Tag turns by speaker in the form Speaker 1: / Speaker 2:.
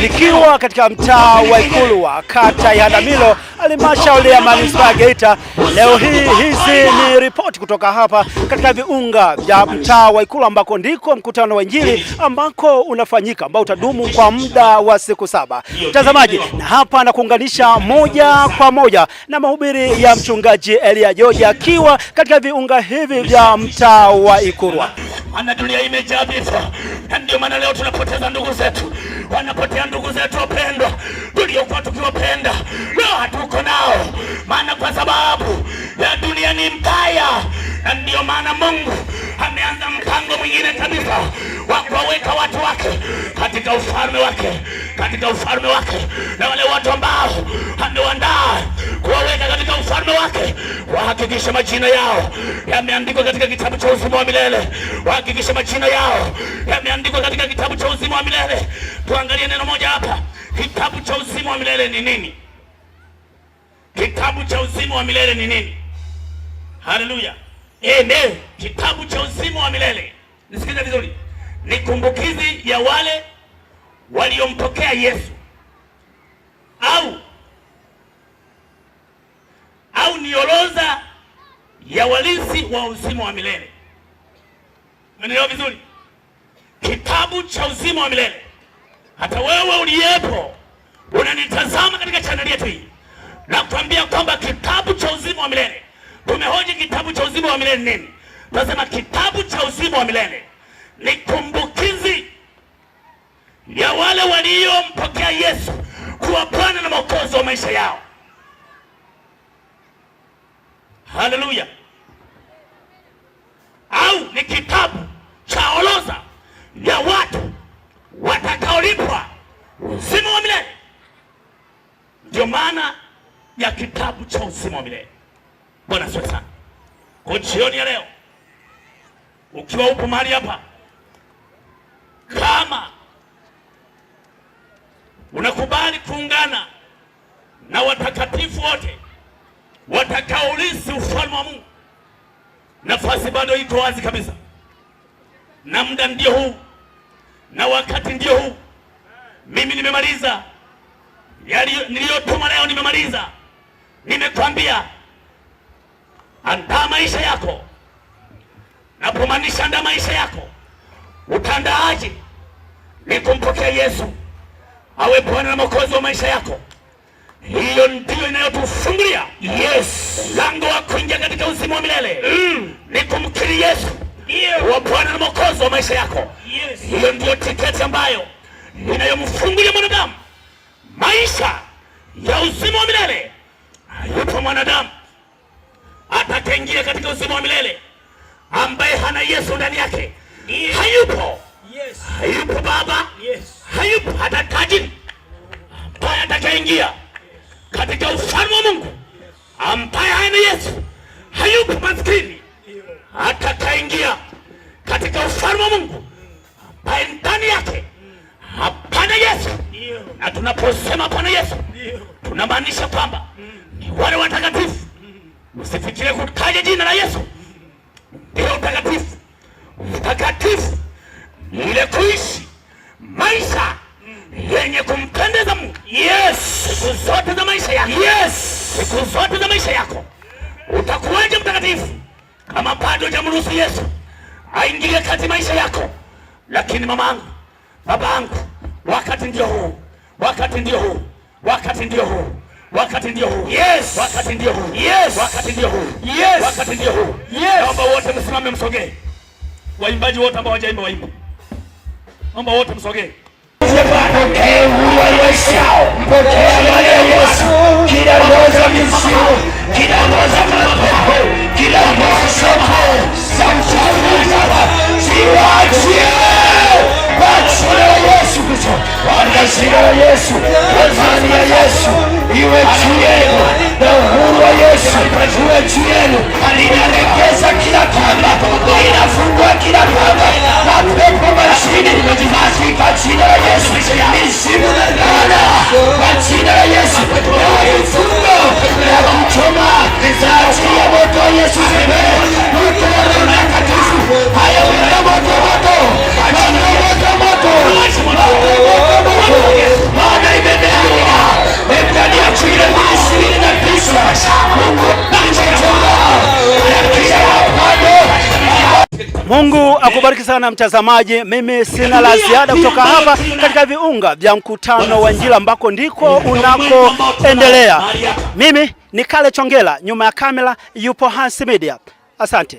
Speaker 1: nikiwa katika mtaa wa Ikulu wa kata ya Hadamilo, halmashauri ya manispaa Geita. Leo hii hizi ni ripoti kutoka hapa katika viunga vya mtaa wa Ikulu ambako ndiko mkutano wa Injili ambako unafanyika, ambao utadumu kwa muda wa siku 7. Mtazamaji, na hapa na kuunganisha moja kwa moja na mahubiri ya mchungaji Elia George akiwa katika viunga hivi vya mtaa wa Ikulu.
Speaker 2: Ana dunia imejaa vifo, na ndio maana leo tunapoteza ndugu zetu, wanapotea ndugu zetu wapendwa, tuliokuwa tukiwapenda leo hatuko nao, maana kwa sababu ya dunia ni mbaya. Na ndio maana Mungu ameanza mpango mwingine kabisa wa kuwaweka watu wake katika ufalme wake, katika ufalme wake, na wale watu ambao amewaandaa kuwaweka katika ufalme wake wahakikishe majina yao yameandikwa katika kitabu cha uzima wa milele, wahakikishe majina yao yameandikwa katika kitabu cha uzima wa milele. Tuangalie neno moja hapa. Kitabu cha uzima wa milele ni nini? Kitabu cha uzima wa milele ni nini? Haleluya. Kitabu cha uzima wa milele, nisikize vizuri, ni kumbukizi ya wale waliompokea Yesu, au ni orodha ya walisi wa uzima wa milele. Umeelewa vizuri? Kitabu cha uzima wa milele. Hata wewe uliyepo unanitazama katika chaneli yetu hii, na kuambia kwamba kitabu cha uzima wa milele, tumehoji kitabu cha uzima wa milele nini? Tunasema kitabu cha uzima wa milele ni kumbukizi ya wale waliompokea Yesu kuwa Bwana na Mwokozi wa maisha yao. Haleluya. Au ni kitabu cha orodha ya watu watakaolipwa uzima wa milele. Ndio maana ya kitabu cha uzima wa milele. Bwana asifiwe sana. Kwa jioni ya leo, ukiwa upo mahali hapa, kama unakubali kuungana na watakatifu wote watakaourithi ufalme wa Mungu, nafasi bado iko wazi kabisa, na muda ndio huu, na wakati ndio huu. Mimi nimemaliza niliyotuma leo, nimemaliza. Nimekwambia andaa maisha yako. Napomaanisha andaa maisha yako, utaandaaje? Ni kumpokea Yesu awe Bwana na Mwokozi wa maisha yako. Hiyo ndio inayotufungulia lango wa kuingia katika uzima wa milele. Ni kumkiri Yesu wa Bwana na Mwokozi wa maisha yako. Hiyo ndio tiketi ambayo inayomfungulia mwanadamu maisha ya uzima wa milele. Hayupo mwanadamu atakaingia katika uzima wa milele ambaye hana Yesu ndani yake. Hayupo. Hayupo baba. Hayupo hata tajiri ambaye atakaingia katika ufalme wa Mungu ambaye hana Yesu. Hayupo maskini atakaingia katika ufalme wa Mungu ambaye ndani yake hapana Yesu. Na tunaposema hapana Yesu, tunamaanisha kwamba ni wale watakatifu. Usifikirie kutaja jina la Yesu ndio utakatifu. Utakatifu ni ile kuishi maisha yenye kumpendeza Mungu. Siku zote za maisha yako. Siku zote za maisha yako. Utakuwaje mtakatifu kama bado hujamruhusu Yesu aingie kati maisha yako? Lakini mamangu, babangu, wakati ndio huu. Wakati ndio huu. Wakati ndio huu. Wakati ndio huu. Wakati ndio huu. Wakati ndio huu. Wakati ndio huu. Naomba wote msimame, msogee. Waimbaji wote ambao hawajaimba waimbe. Naomba wote msogee.
Speaker 3: Mpokee uhuru wa Yesu. Mpokee amani ya Yesu. Kila roho za mizimu, kila roho za mapepo, kila roho zote za mchawi ziwaachie kwa jina la Yesu Kristo. Kwa jina la Yesu, amani ya Yesu iwe juu yenu, na uhuru wa Yesu iwe juu yenu. Inalegeza kila kamba, inafungua kila kamba, mapepo majini katika jina la Yesu. Mizimu na laana kwa jina la Yesu, na vifungo na kuchoma za moto wa Yesu. Moto wa Roho Mtakatifu, haya moto moto moto moto moto moto moto
Speaker 1: Mungu akubariki sana mtazamaji. Mimi sina la ziada kutoka hapa katika viunga vya mkutano wa Injili ambako ndiko unakoendelea. Mimi ni Kale Chongela, nyuma ya kamera yupo Hans Media. Asante.